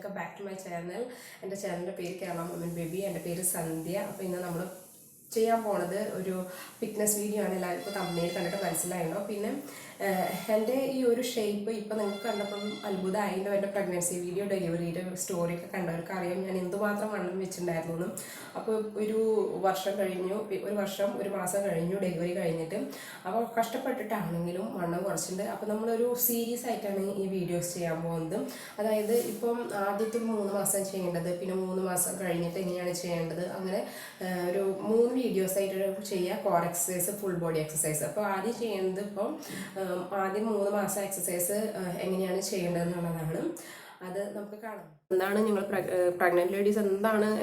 Welcome back to my channel. എൻ്റെ ചാനലിൻ്റെ പേര് കേരള വുമൻ ബേബി. എൻ്റെ പേര് സന്ധ്യ. അപ്പോൾ ഇന്ന് നമ്മൾ ചെയ്യാൻ പോണത് ഒരു ഫിറ്റ്നസ് വീഡിയോ ആണ്. എല്ലാവർക്കും തമ്പനയിൽ കണ്ടിട്ട് മനസ്സിലായിട്ടോ. പിന്നെ എൻ്റെ ഈ ഒരു ഷേപ്പ് ഇപ്പോൾ നിങ്ങൾക്ക് കണ്ടപ്പം അത്ഭുതമായിട്ടോ. എൻ്റെ പ്രഗ്നൻസി വീഡിയോ ഡെലിവറിയുടെ സ്റ്റോറിയൊക്കെ കണ്ടവർക്ക് അറിയാം ഞാൻ എന്തുമാത്രം വണ്ണം വെച്ചിട്ടുണ്ടായിരുന്നു. അപ്പോൾ ഒരു വർഷം കഴിഞ്ഞു, ഒരു മാസം കഴിഞ്ഞു ഡെലിവറി കഴിഞ്ഞിട്ട്. അപ്പോൾ കഷ്ടപ്പെട്ടിട്ടാണെങ്കിലും വണ്ണം കുറച്ചിട്ടുണ്ട്. അപ്പോൾ നമ്മളൊരു സീരീസ് ആയിട്ടാണ് ഈ വീഡിയോസ് ചെയ്യാൻ പോകുന്നത്. അതായത് ഇപ്പം ആദ്യത്തെ 3 മാസം ചെയ്യേണ്ടത്, പിന്നെ 3 മാസം കഴിഞ്ഞിട്ട് എങ്ങനെയാണ് ചെയ്യേണ്ടത്, അങ്ങനെ ഒരു 3 വീഡിയോസ് ആയിട്ട് ചെയ്യുക. Core exercise, full body exercise. അപ്പോൾ ആദ്യം ചെയ്യുന്നത് ആദ്യം 3 മാസം എക്സസൈസ് എങ്ങനെയാണ് ചെയ്യേണ്ടത് എന്നുള്ളതാണ്. അത് നമുക്ക് കാണാം. എന്താണ് നിങ്ങൾ പ്രഗ്നൻറ്റ് ലേഡീസ്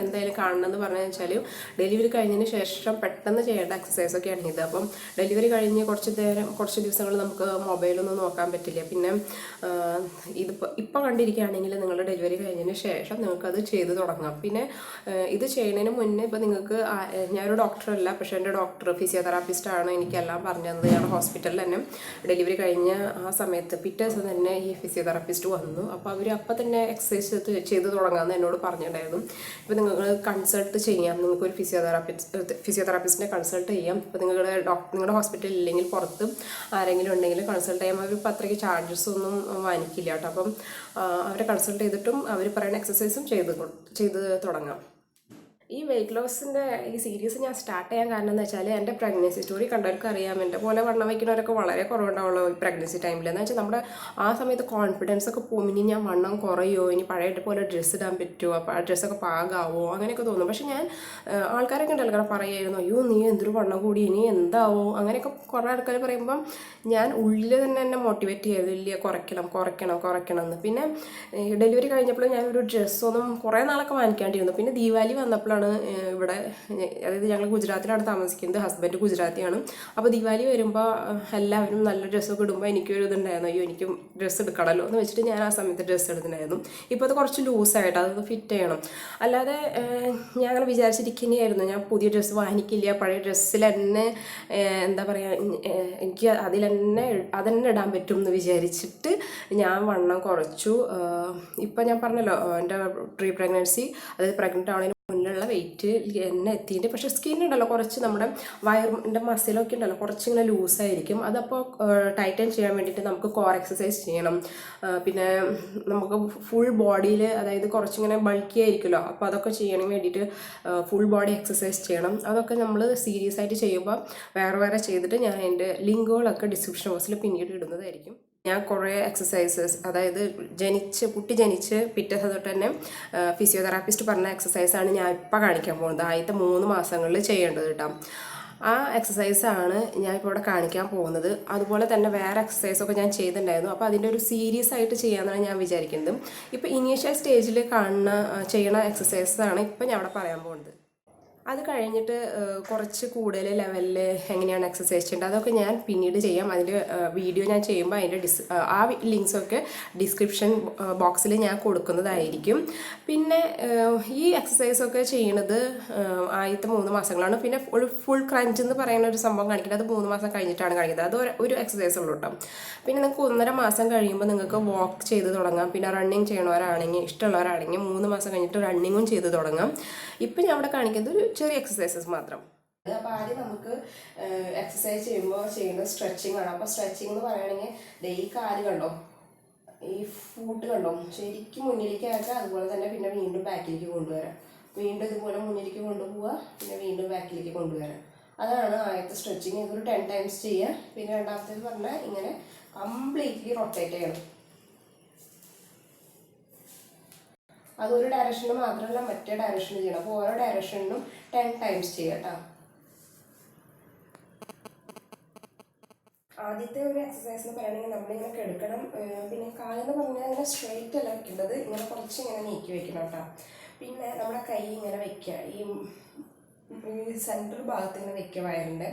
എന്തായാലും കാണണമെന്ന് പറഞ്ഞു വെച്ചാൽ ഡെലിവറി കഴിഞ്ഞതിന് ശേഷം പെട്ടെന്ന് ചെയ്യേണ്ട എക്സസൈസൊക്കെയാണ് ഇത്. അപ്പം ഡെലിവറി കഴിഞ്ഞ് കുറച്ച് ദിവസങ്ങൾ നമുക്ക് മൊബൈലൊന്നും നോക്കാൻ പറ്റില്ല. പിന്നെ ഇപ്പോൾ കണ്ടിരിക്കുകയാണെങ്കിൽ നിങ്ങളുടെ ഡെലിവറി കഴിഞ്ഞതിന് ശേഷം നിങ്ങൾക്കത് ചെയ്ത് തുടങ്ങാം. പിന്നെ ഇത് ചെയ്യുന്നതിന് മുന്നേ ഇപ്പോൾ നിങ്ങൾക്ക് ഞാനൊരു ഡോക്ടറല്ല, പക്ഷേ എൻ്റെ ഡോക്ടർ ഫിസിയോതെറാപ്പിസ്റ്റാണ് എനിക്കെല്ലാം പറഞ്ഞു തന്നത്. ഞാൻ ഹോസ്പിറ്റലിൽ തന്നെ ഡെലിവറി കഴിഞ്ഞ ആ സമയത്ത് പിറ്റേ ദിവസം തന്നെ ഈ ഫിസിയോതെറാപ്പിസ്റ്റ് വന്നു. അപ്പോൾ അവർ അപ്പം തന്നെ എക്സസൈസ് ചെയ്ത് തുടങ്ങാമെന്ന് എന്നോട് പറഞ്ഞിട്ടുണ്ടായിരുന്നു. ഇപ്പോൾ നിങ്ങൾ കൺസൾട്ട് ചെയ്യാം, നിങ്ങൾക്കൊരു ഫിസിയോതെറാപ്പിസ്റ്റിനെ കൺസൾട്ട് ചെയ്യാം. ഇപ്പോൾ നിങ്ങളുടെ ഹോസ്പിറ്റലിൽ ഇല്ലെങ്കിൽ പുറത്ത് ആരെങ്കിലും ഉണ്ടെങ്കിൽ കൺസൾട്ട് ചെയ്യാം. അവർ ഇപ്പോൾ അത്രയ്ക്ക് ചാർജസ് ഒന്നും വാങ്ങിക്കില്ല കേട്ടോ. അപ്പം അവരെ കൺസൾട്ട് ചെയ്തിട്ടും അവർ പറയുന്ന എക്സസൈസും ചെയ്ത് തുടങ്ങാം. ഈ വെയിറ്റ് ലോസിൻ്റെ ഈ സീരീസ് ഞാൻ സ്റ്റാർട്ട് ചെയ്യാൻ കാരണം എന്ന് വെച്ചാൽ എൻ്റെ പ്രഗ്നൻസി സ്റ്റോറി കണ്ടവർക്ക് അറിയാം. എൻ്റെ പോലെ വണ്ണം വയ്ക്കുന്നവരൊക്കെ വളരെ കുറവുണ്ടാവുള്ളൂ ഈ പ്രഗ്നൻസി ടൈമിൽ. എന്ന് വെച്ചാൽ നമ്മുടെ ആ സമയത്ത് കോൺഫിഡൻസ് ഒക്കെ പോകും. ഇനി ഞാൻ വണ്ണം കുറയോ, ഇനി പഴയ പോലെ ഡ്രസ്സ് ഇടാൻ പറ്റുമോ, അപ്പോൾ ആ ഡ്രസ്സൊക്കെ പാകാവോ, അങ്ങനെയൊക്കെ തോന്നും. പക്ഷെ ഞാൻ ആൾക്കാരൊക്കെ ഉണ്ടല്ലോ കാരണം പറയുമായിരുന്നു, അയ്യോ നീ എന്തൊരു വണ്ണം കൂടി, ഇനി എന്താവോ, അങ്ങനെയൊക്കെ കുറേ ആൾക്കാർ പറയുമ്പം ഞാൻ ഉള്ളിൽ തന്നെ എന്നെ മോട്ടിവേറ്റ് ചെയ്തു, ഇല്ല കുറയ്ക്കണം എന്ന്. പിന്നെ ഡെലിവറി കഴിഞ്ഞപ്പോൾ ഞാനൊരു ഡ്രസ്സൊന്നും കുറേ നാളൊക്കെ വാങ്ങിക്കാണ്ടിരുന്നു. പിന്നെ ദീപാവലി വന്നപ്പോഴാണ് ഇവിടെ, അതായത് ഞങ്ങൾ ഗുജറാത്തിലാണ് താമസിക്കുന്നത്, ഹസ്ബൻഡ് ഗുജറാത്തിയാണ്. അപ്പോൾ ദീപാവലി വരുമ്പോൾ എല്ലാവരും നല്ല ഡ്രസ്സൊക്കെ ഇടുമ്പോൾ എനിക്കൊരു ഇതുണ്ടായിരുന്നു, അയ്യോ എനിക്കും ഡ്രസ്സ് എടുക്കണമല്ലോ എന്ന് വെച്ചിട്ട് ഞാൻ ആ സമയത്ത് ഡ്രസ്സ് എടുത്തിട്ടുണ്ടായിരുന്നു. ഇപ്പോൾ അത് കുറച്ച് ലൂസായിട്ട് അതൊന്ന് ഫിറ്റ് ചെയ്യണം. അല്ലാതെ ഞാൻ അങ്ങനെ വിചാരിച്ചിരിക്കുന്നതായിരുന്നു, ഞാൻ പുതിയ ഡ്രസ്സ് വാങ്ങിക്കില്ല, പഴയ ഡ്രസ്സിൽ തന്നെ എന്താ പറയുക, എനിക്ക് അതന്നെ ഇടാൻ പറ്റും എന്ന് വിചാരിച്ചിട്ട് ഞാൻ വണ്ണം കുറച്ചു. ഇപ്പം ഞാൻ പറഞ്ഞല്ലോ എൻ്റെ പ്രീ പ്രഗ്നൻസി, അതായത് പ്രഗ്നൻ്റ് ആവുന്നതിന് മുന്നിലുള്ള വെയിറ്റ് എന്നെ എത്തിയിട്ട്. പക്ഷേ സ്കിന്നുണ്ടല്ലോ കുറച്ച് നമ്മുടെ വയറിൻ്റെ മസിലൊക്കെ ഉണ്ടല്ലോ കുറച്ചിങ്ങനെ ലൂസായിരിക്കും. അതപ്പോൾ ടൈറ്റൻ ചെയ്യാൻ വേണ്ടിയിട്ട് നമുക്ക് കോർ എക്സസൈസ് ചെയ്യണം. പിന്നെ നമുക്ക് ഫുൾ ബോഡിയിൽ, അതായത് കുറച്ചിങ്ങനെ ബൾക്കി ആയിരിക്കുമല്ലോ, അപ്പോൾ അതൊക്കെ ചെയ്യണമെങ്കിൽ വേണ്ടിയിട്ട് ഫുൾ ബോഡി എക്സസൈസ് ചെയ്യണം. അതൊക്കെ നമ്മൾ സീരിയസ് ആയിട്ട് ചെയ്യുമ്പോൾ വേറെ ചെയ്തിട്ട് ഞാൻ അതിൻ്റെ ലിങ്കുകളൊക്കെ ഡിസ്ക്രിപ്ഷൻ ബോക്സിൽ പിന്നീട് ഇടുന്നതായിരിക്കും. ഞാൻ കുറേ എക്സസൈസസ്, അതായത് കുട്ടി ജനിച്ച് പിറ്റേ തൊട്ട് തന്നെ ഫിസിയോതെറാപ്പിസ്റ്റ് പറഞ്ഞ എക്സസൈസാണ് ഞാൻ ഇപ്പോൾ കാണിക്കാൻ പോകുന്നത്. ആദ്യത്തെ 3 മാസങ്ങളിൽ ചെയ്യേണ്ടത് കേട്ടോ. ആ എക്സസൈസാണ് ഞാൻ ഇപ്പോൾ ഇവിടെ കാണിക്കാൻ പോകുന്നത്. അതുപോലെ തന്നെ വേറെ എക്സസൈസൊക്കെ ഞാൻ ചെയ്തിട്ടുണ്ടായിരുന്നു. അപ്പോൾ അതിൻ്റെ ഒരു സീരീസ് ആയിട്ട് ചെയ്യാമെന്നാണ് ഞാൻ വിചാരിക്കുന്നത്. ഇപ്പോൾ ഇനീഷ്യൽ സ്റ്റേജിൽ ചെയ്യണ എക്സസൈസാണ് ഇപ്പോൾ ഞാൻ ഇവിടെ പറയാൻ പോകുന്നത്. അത് കഴിഞ്ഞിട്ട് കുറച്ച് കൂടുതൽ ലെവലിൽ എങ്ങനെയാണ് എക്സസൈസ് ചെയ്യേണ്ടത് അതൊക്കെ ഞാൻ പിന്നീട് ചെയ്യാം. അതിൻ്റെ വീഡിയോ ഞാൻ ചെയ്യുമ്പോൾ അതിൻ്റെ ആ ലിങ്ക്സൊക്കെ ഡിസ്ക്രിപ്ഷൻ ബോക്സിൽ ഞാൻ കൊടുക്കുന്നതായിരിക്കും. പിന്നെ ഈ എക്സസൈസൊക്കെ ചെയ്യണത് ആദ്യത്തെ 3 മാസങ്ങളാണ്. പിന്നെ ഒരു ഫുൾ ക്രഞ്ച് എന്ന് പറയുന്ന ഒരു സംഭവം കാണിക്കുന്നത് അത് 3 മാസം കഴിഞ്ഞിട്ടാണ് കാണിക്കുന്നത്. അത് ഒരു എക്സസൈസ് ഉള്ളൂ കേട്ടോ. പിന്നെ നിങ്ങൾക്ക് 1.5 മാസം കഴിയുമ്പോൾ നിങ്ങൾക്ക് വാക്ക് ചെയ്ത് തുടങ്ങാം. പിന്നെ റണ്ണിങ് ചെയ്യണവരാണെങ്കിൽ, ഇഷ്ടമുള്ളവരാണെങ്കിൽ 3 മാസം കഴിഞ്ഞിട്ട് റണ്ണിങ്ങും ചെയ്ത് തുടങ്ങാം. ഇപ്പം ഞാൻ അവിടെ കാണിക്കുന്നത് ഒരു ചെറിയ എക്സസൈസസ് മാത്രം. അപ്പോൾ ആദ്യം നമുക്ക് എക്സസൈസ് ചെയ്യുമ്പോൾ ചെയ്യുന്നത് സ്ട്രെച്ചിങ് ആണ്. അപ്പോൾ സ്ട്രെച്ചിങ് എന്ന് പറയുകയാണെങ്കിൽ ഈ കാല് കണ്ടോ, ഈ ഫൂട്ട് കണ്ടോ, ശരിക്കും മുന്നിലേക്ക് ആക്കുക. അതുപോലെ തന്നെ പിന്നെ വീണ്ടും ബാക്കിലേക്ക് കൊണ്ടുവരാം. വീണ്ടും ഇതുപോലെ മുന്നിലേക്ക് കൊണ്ടുപോവുക, പിന്നെ വീണ്ടും ബാക്കിലേക്ക് കൊണ്ടുവരാം. അതാണ് ആദ്യത്തെ സ്ട്രെച്ചിങ്. ഇതൊരു 10 ടൈംസ് ചെയ്യുക. പിന്നെ രണ്ടാമത്തേത് പറഞ്ഞാൽ ഇങ്ങനെ കംപ്ലീറ്റ്ലി റൊട്ടേറ്റ് ചെയ്യണം. അതൊരു ഡയറക്ഷനിൽ മാത്രമല്ല മറ്റേ ഡയറക്ഷനിൽ ചെയ്യണം. അപ്പോൾ ഓരോ ഡയറക്ഷനിലും 10 ടൈംസ് ചെയ്യാം കേട്ടോ. ആദ്യത്തെ ഒരു എക്സസൈസ് എന്ന് പറയുകയാണെങ്കിൽ നമ്മളിങ്ങനെ കിടക്കണം. പിന്നെ കാലെന്ന് പറഞ്ഞാൽ ഇങ്ങനെ സ്ട്രെയിറ്റ് അല്ല വെക്കേണ്ടത്, ഇങ്ങനെ കുറച്ച് ഇങ്ങനെ നീക്കി വെക്കണം കേട്ടോ. പിന്നെ നമ്മുടെ കൈ ഇങ്ങനെ വെക്കുക, ഈ സെൻട്രൽ ഭാഗത്ത് ഇങ്ങനെ വെക്കുക വയറിൻ്റെ.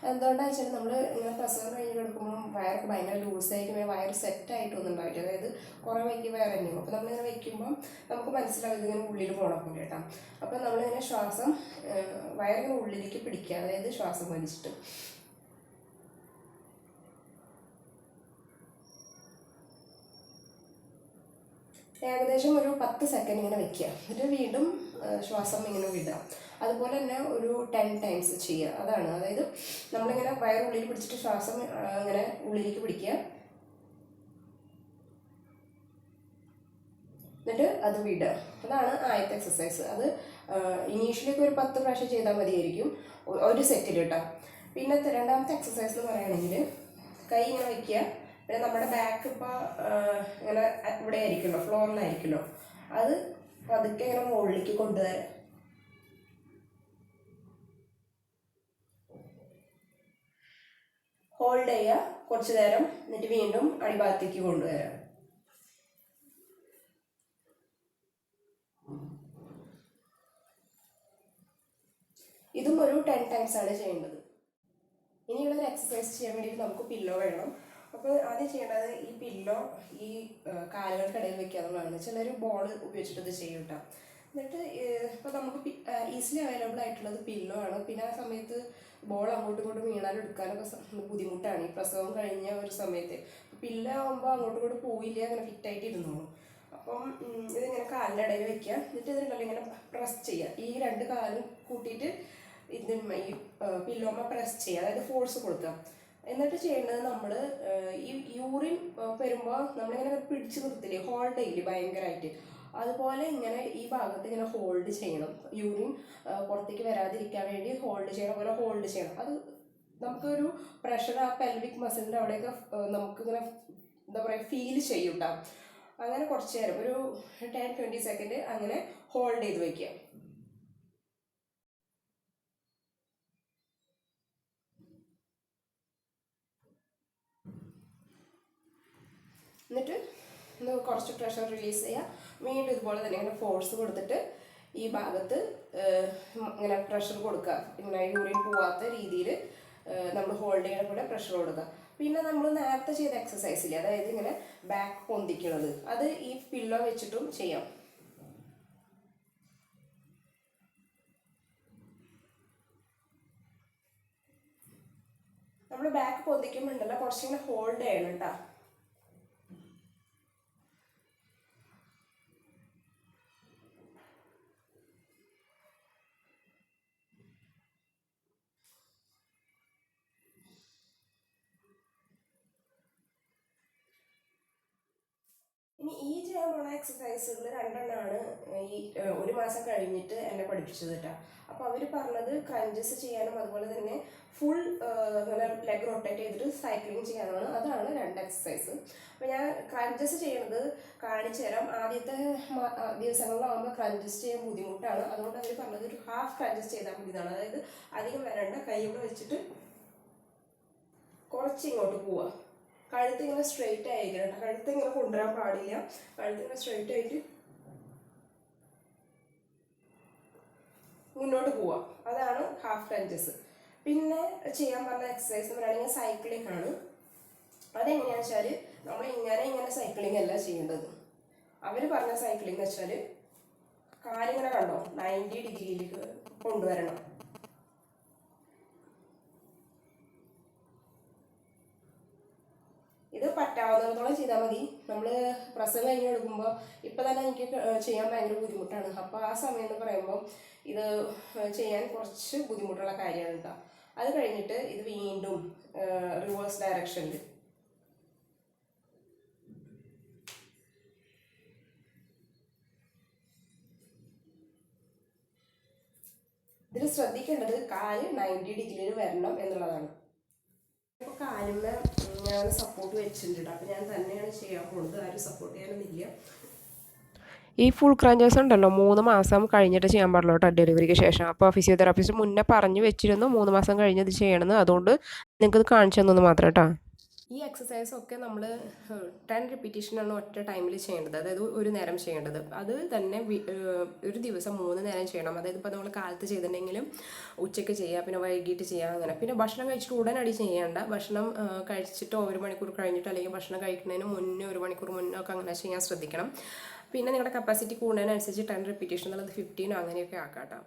എന്തുകൊണ്ടാണെന്ന് വെച്ചാൽ നമ്മൾ ഇങ്ങനെ പ്രസവം കഴിഞ്ഞ് കിടക്കുമ്പോൾ വയറൊക്കെ ഭയങ്കര ലൂസായിരിക്കും, വയർ സെറ്റായിട്ടൊന്നും ഉണ്ടാവില്ല. അതായത് കുറേ വയ്ക്കുക വയർ തന്നെയും. അപ്പോൾ നമ്മളിങ്ങനെ വെക്കുമ്പോൾ നമുക്ക് മനസ്സിലാവും ഇതിങ്ങനെ ഉള്ളിൽ പോകണം പോലെ കേട്ടോ. അപ്പോൾ നമ്മളിങ്ങനെ ശ്വാസം വയറിങ്ങനെ ഉള്ളിലേക്ക് പിടിക്കുക, അതായത് ശ്വാസം വലിച്ചിട്ട്. ഏകദേശം ഒരു 10 സെക്കൻഡ് ഇങ്ങനെ വെക്കുക. എന്നിട്ട് വീണ്ടും ശ്വാസം ഇങ്ങനെ വിടുക. അതുപോലെ തന്നെ ഒരു 10 ടൈംസ് ചെയ്യുക. അതാണ്, അതായത് നമ്മളിങ്ങനെ വയറുള്ളിൽ പിടിച്ചിട്ട് ശ്വാസം ഇങ്ങനെ ഉള്ളിലേക്ക് പിടിക്കുക, എന്നിട്ട് അത് വിടുക. അതാണ് ആദ്യത്തെ എക്സസൈസ്. അത് ഇനീഷ്യലൊക്കെ ഒരു 10 പ്രാവശ്യം ചെയ്താൽ മതിയായിരിക്കും ഒരു സെറ്റിൽ കേട്ടോ. പിന്നെ രണ്ടാമത്തെ എക്സസൈസ് എന്ന് പറയുകയാണെങ്കിൽ കൈ ഇങ്ങനെ വയ്ക്കുക. പിന്നെ നമ്മുടെ ബാക്ക് ഇപ്പോൾ ഇങ്ങനെ ഇവിടെ ആയിരിക്കുമല്ലോ, ഫ്ലോറിലായിരിക്കുമല്ലോ, അത് പതുക്കെ ഇങ്ങനെ മുകളിലേക്ക് കൊണ്ടുവരാം. ഹോൾഡ് ചെയ്യുക കുറച്ച് നേരം, എന്നിട്ട് വീണ്ടും അടിഭാഗത്തേക്ക് കൊണ്ടുവരാം. ഇതും ഒരു 10 ടൈംസ് ആണ് ചെയ്യേണ്ടത്. ഇനിയുള്ളൊരു എക്സസൈസ് ചെയ്യാൻ വേണ്ടി നമുക്ക് പില്ലോ വേണം. അപ്പോൾ ആദ്യം ചെയ്യേണ്ടത് ഈ പില്ലോ ഈ കാലുകൾക്കിടയിൽ വെക്കുക എന്നുള്ളതാണ്. ചിലർ ബോൾ ഉപയോഗിച്ചിട്ട് ഇത് ചെയ്യും കേട്ടോ. എന്നിട്ട് ഇപ്പോൾ നമുക്ക് ഈസിലി അവൈലബിൾ ആയിട്ടുള്ളത് പില്ലോ ആണ്. പിന്നെ ആ സമയത്ത് ബോൾ അങ്ങോട്ടും ഇങ്ങോട്ടും വീണാലും എടുക്കാനൊക്കെ ബുദ്ധിമുട്ടാണ് ഈ പ്രസവം കഴിഞ്ഞ ഒരു സമയത്ത്. പില്ലോ ആകുമ്പോൾ അങ്ങോട്ടും ഇങ്ങോട്ടും പോയില്ല, അങ്ങനെ ഫിറ്റായിട്ട് ഇരുന്നോളൂ. അപ്പം ഇതിങ്ങനെ കാലിൻ്റെ ഇടയിൽ വെക്കുക. എന്നിട്ട് ഇതിനുണ്ടല്ലോ ഇങ്ങനെ പ്രസ് ചെയ്യുക. ഈ 2 കാലും കൂട്ടിയിട്ട് ഇതിന് ഈ പില്ലോമ പ്രസ് ചെയ്യുക, അതായത് ഫോഴ്സ് കൊടുക്കുക. എന്നിട്ട് ചെയ്യേണ്ടത് നമ്മൾ ഈ യൂറിൻ വരുമ്പോൾ നമ്മളിങ്ങനെ പിടിച്ച് നിർത്തില്ലേ, ഹോൾഡ് ചെയ്യില്ലേ ഭയങ്കരമായിട്ട്, അതുപോലെ ഇങ്ങനെ ഈ ഭാഗത്ത് ഇങ്ങനെ ഹോൾഡ് ചെയ്യണം. യൂറിൻ പുറത്തേക്ക് വരാതിരിക്കാൻ വേണ്ടി ഹോൾഡ് ചെയ്യണം, പോലെ ഹോൾഡ് ചെയ്യണം. അത് നമുക്കൊരു പ്രഷർ ആ പെൽവിക് മസിലിൻ്റെ അവിടെയൊക്കെ നമുക്കിങ്ങനെ എന്താ പറയുക ഫീൽ ചെയ്യും കേട്ടോ. അങ്ങനെ കുറച്ച് നേരം ഒരു 10-20 സെക്കൻഡ് അങ്ങനെ ഹോൾഡ് ചെയ്ത് വയ്ക്കുക. എന്നിട്ട് കുറച്ച് പ്രഷർ റിലീസ് ചെയ്യുക. വീണ്ടും ഇതുപോലെ തന്നെ ഇങ്ങനെ ഫോഴ്സ് കൊടുത്തിട്ട് ഈ ഭാഗത്ത് ഇങ്ങനെ പ്രഷർ കൊടുക്കുക. ഇങ്ങനെ യൂറിൻ പോവാത്ത രീതിയിൽ നമ്മൾ ഹോൾഡ് ചെയ്യണ കൂടെ പ്രഷർ കൊടുക്കുക. പിന്നെ നമ്മൾ നേരത്തെ ചെയ്ത എക്സസൈസില്ലേ, അതായത് ഇങ്ങനെ ബാക്ക് പൊന്തിക്കുന്നത്, അത് ഈ പില്ലോ വെച്ചിട്ടും ചെയ്യാം. നമ്മൾ ബാക്ക് പൊന്തിക്കുമ്പോണ്ടല്ലോ കുറച്ചിങ്ങനെ ഹോൾഡ് ചെയ്യണം കേട്ടോ. ഇനി ഈ ചെയ്യാൻ പോണ എക്സസൈസുകൾ 2 ഈ 1 മാസം കഴിഞ്ഞിട്ട് എന്നെ പഠിപ്പിച്ചത് കേട്ടോ. അപ്പോൾ അവർ പറഞ്ഞത് ക്രഞ്ചസ് ചെയ്യാനും അതുപോലെ തന്നെ ഫുൾ ഇങ്ങനെ ലെഗ് റൊട്ടേറ്റ് ചെയ്തിട്ട് സൈക്ലിംഗ് ചെയ്യാനാണ്. അതാണ് 2 എക്സസൈസ്. അപ്പോൾ ഞാൻ ക്രഞ്ചസ് ചെയ്യുന്നത് കാണിച്ചു തരാം. ആദ്യത്തെ ദിവസങ്ങളിലാകുമ്പോൾ ക്രഞ്ചസ് ചെയ്യാൻ ബുദ്ധിമുട്ടാണ്. അതുകൊണ്ട് അവർ പറഞ്ഞത് ഒരു ഹാഫ് ക്രഞ്ചസ് ചെയ്താൽ മതി എന്നാണ്. അതായത് അധികം വരണ്ട, കൈ ഇവിടെ വെച്ചിട്ട് കുറച്ച് ഇങ്ങോട്ട് പോവുക. കഴുത്ത് ഇങ്ങനെ സ്ട്രെയിറ്റ് ആയിരിക്കണം, കഴുത്ത് ഇങ്ങനെ കൊണ്ടുവരാൻ പാടില്ല. കഴുത്ത് ഇങ്ങനെ സ്ട്രെയിറ്റ് ആയിട്ട് മുന്നോട്ട് പോവുക. അതാണ് ഹാഫ് ക്രഞ്ചസ്. പിന്നെ ചെയ്യാൻ പറഞ്ഞ എക്സസൈസ് എന്ന് പറയുകയാണെങ്കിൽ സൈക്ലിംഗ് ആണ്. അതെങ്ങനെയാണെന്ന് വെച്ചാൽ നമ്മൾ ഇങ്ങനെ സൈക്ലിംഗ് അല്ല ചെയ്യേണ്ടത്. അവർ പറഞ്ഞ സൈക്ലിംഗ് എന്ന് വെച്ചാൽ കാലിങ്ങനെ കണ്ടോ 90 ഡിഗ്രിയിലേക്ക് കൊണ്ടുവരണം. ഇത് പറ്റാവുന്നിടത്തോളം ചെയ്താൽ മതി. നമ്മൾ പ്രസവം കഴിഞ്ഞ് എടുക്കുമ്പോൾ ഇപ്പം തന്നെ എനിക്ക് ചെയ്യാൻ ഭയങ്കര ബുദ്ധിമുട്ടാണ്. അപ്പോൾ ആ സമയം എന്ന് പറയുമ്പോൾ ഇത് ചെയ്യാൻ കുറച്ച് ബുദ്ധിമുട്ടുള്ള കാര്യമാണ് കേട്ടോ. അത് കഴിഞ്ഞിട്ട് ഇത് വീണ്ടും റിവേഴ്സ് ഡയറക്ഷനിൽ ഇതിൽ ശ്രദ്ധിക്കേണ്ടത് കാല് 90 ഡിഗ്രിയിൽ വരണം എന്നുള്ളതാണ്. ഇപ്പോൾ കാലിന്മ ഞാൻ സപ്പോർട്ട് വെച്ചിട്ടുണ്ട്. അപ്പോൾ ഞാൻ തന്നെയാണ് ചെയ്യാൻ പോകുന്നത്, ആരും സപ്പോർട്ട് ചെയ്യാനൊന്നുമില്ല. ഈ ഫുൾ ക്രഞ്ചേഴ്സ് ഉണ്ടല്ലോ 3 മാസം കഴിഞ്ഞിട്ട് ചെയ്യാൻ പാടുള്ളൂ കേട്ടോ, ഡെലിവറിക്ക് ശേഷം. അപ്പോൾ ഫിസിയോതെറാപ്പിസ്റ്റ് മുന്നേ പറഞ്ഞു വെച്ചിരുന്നു 3 മാസം കഴിഞ്ഞത് ചെയ്യണമെന്ന്. അതുകൊണ്ട് നിങ്ങൾക്കത് കാണിച്ചു തന്നു മാത്രം കേട്ടോ. ഈ എക്സസൈസൊക്കെ നമ്മൾ 10 റിപ്പീറ്റേഷനാണ് ഒറ്റ ടൈമിൽ ചെയ്യേണ്ടത്, അതായത് ഒരു നേരം ചെയ്യേണ്ടത്. അത് തന്നെ ഒരു ദിവസം 3 നേരം ചെയ്യണം. അതായത് ഇപ്പോൾ നമ്മൾ കാലത്ത് ചെയ്തിട്ടുണ്ടെങ്കിലും ഉച്ചയ്ക്ക് ചെയ്യുക, പിന്നെ വൈകിട്ട് ചെയ്യുക, അങ്ങനെ. പിന്നെ ഭക്ഷണം കഴിച്ചിട്ട് ഉടനടി ചെയ്യേണ്ട. ഭക്ഷണം കഴിച്ചിട്ട് 1 മണിക്കൂർ കഴിഞ്ഞിട്ട്, അല്ലെങ്കിൽ ഭക്ഷണം കഴിക്കുന്നതിന് മുന്നേ 1 മണിക്കൂർ മുന്നേ ഒക്കെ അങ്ങനെ ചെയ്യാൻ ശ്രദ്ധിക്കണം. പിന്നെ നിങ്ങളുടെ കപ്പാസിറ്റി കൂടുന്നതിനനുസരിച്ച് 10 റിപ്പീറ്റേഷൻ എന്നുള്ളത് 15 അങ്ങനെയൊക്കെ ആക്കാം കേട്ടോ.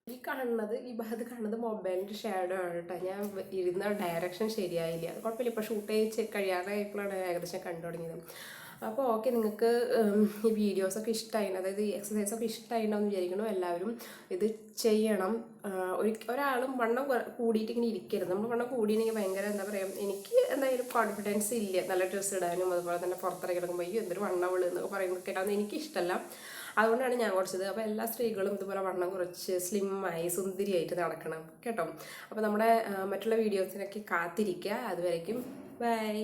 ഈ കാണുന്നത്, ഈ ഭാഗത്ത് കാണുന്നത് മൊബൈലിൻ്റെ ഷാഡോ ആണ് കേട്ടോ. ഞാൻ ഇരുന്ന ഡയറക്ഷൻ ശരിയായില്ല, അത് കുഴപ്പമില്ല. ഇപ്പോൾ ഷൂട്ട് ചെയ്ത് കഴിയാറായപ്പോഴാണ് ഏകദേശം കണ്ടു തുടങ്ങിയത്. അപ്പോൾ ഓക്കെ, നിങ്ങൾക്ക് ഈ വീഡിയോസൊക്കെ ഇഷ്ടമായി, അതായത് ഈ എക്സസൈസൊക്കെ ഇഷ്ടമായിട്ടുണ്ടെന്ന് വിചാരിക്കണം. എല്ലാവരും ഇത് ചെയ്യണം. ഒരാളും വണ്ണം കൂടിയിട്ട് ഇങ്ങനെ ഇരിക്കരുത്. നമ്മൾ വണ്ണം കൂടിയില്ലെങ്കിൽ ഭയങ്കര എന്താ പറയുക, എനിക്ക് എന്തായാലും കോൺഫിഡൻസ് ഇല്ല നല്ല ഡ്രസ്സ് ഇടാനും അതുപോലെ തന്നെ പുറത്തിറങ്ങി കിടക്കുമ്പോൾ ഈ എന്തൊരു വണ്ണമുള്ളൂ എന്നൊക്കെ പറയുന്നത് കേട്ടാന്ന് എനിക്കിഷ്ടമല്ല. അതുകൊണ്ടാണ് ഞാൻ കുറച്ചത്. അപ്പോൾ എല്ലാ സ്ത്രീകളും ഇതുപോലെ വണ്ണം കുറച്ച് സ്ലിമ്മായി സുന്ദരിയായിട്ട് നടക്കണം കേട്ടോ. അപ്പോൾ നമ്മുടെ മറ്റുള്ള വീഡിയോസിനൊക്കെ കാത്തിരിക്കുക. അതുവരേക്കും ബൈ.